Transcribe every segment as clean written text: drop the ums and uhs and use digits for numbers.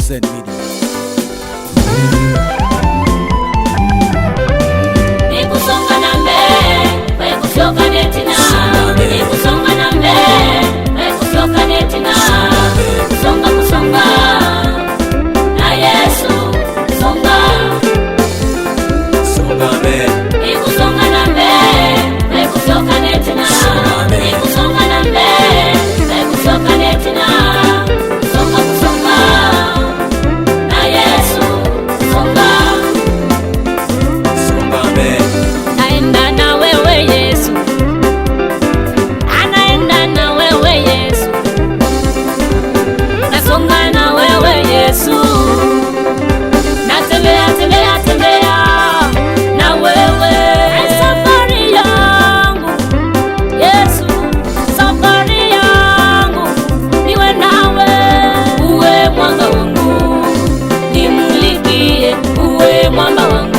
Zen Media. Nikusonga na mbele, kushoka netina. Nikusonga na mbele, kushoka netina. Kusonga kusonga na Yesu, songa. Songa mbele. Nikusonga na mbele, kushoka netina. Nikusonga na mbele, kushoka netina. Kusonga kusonga na Yesu, songa. Songa mbele. Naenda na wewe Yesu, anaenda na wewe Yesu, nasonga na wewe Yesu, natembea tembea tembea na wewe. Safari yangu Yesu, safari yangu niwe nawe, uwe mwanga wangu, nimulikie, uwe mwamba wangu.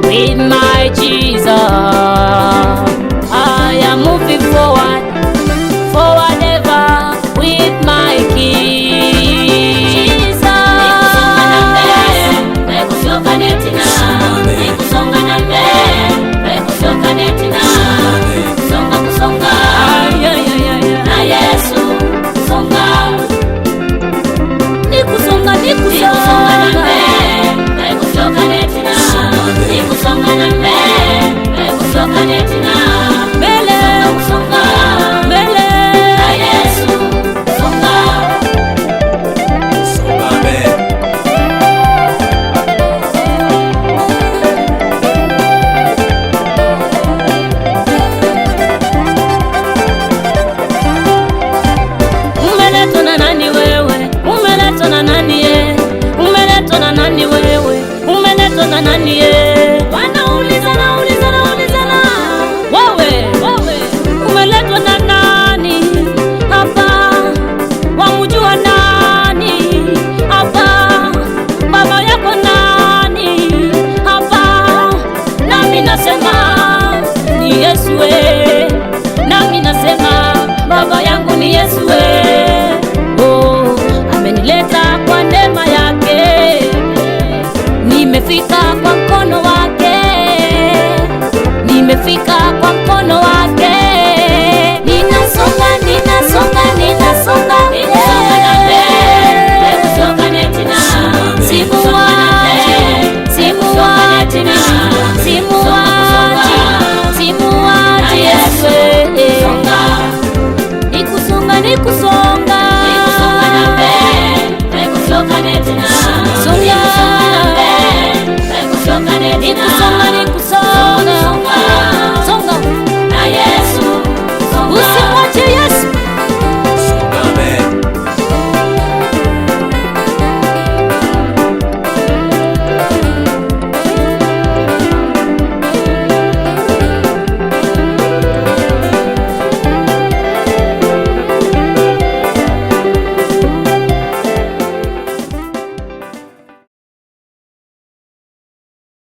With my Jesus, I am moving forward, forward ever with my King. Jesus, nikusonga netina, nikusonga na mbele, nikusonga netina, songa kusonga na Yesu, songa. Nikusonga na mbele, nikusonga netina. Nikusonga na mbele, kusonga netina. Mbele, kusonga mbele na Yesu, songa. Songa mbele. Umeletwa na nani wewe? Umeletwa na nani ye? Umeletwa na nani wewe? Umeletwa na nani ye? Wanaulizana wewe umeletwa na nani hapa? Wamjua nani hapa? Baba yako nani hapa? Nami nasema ni Yesu.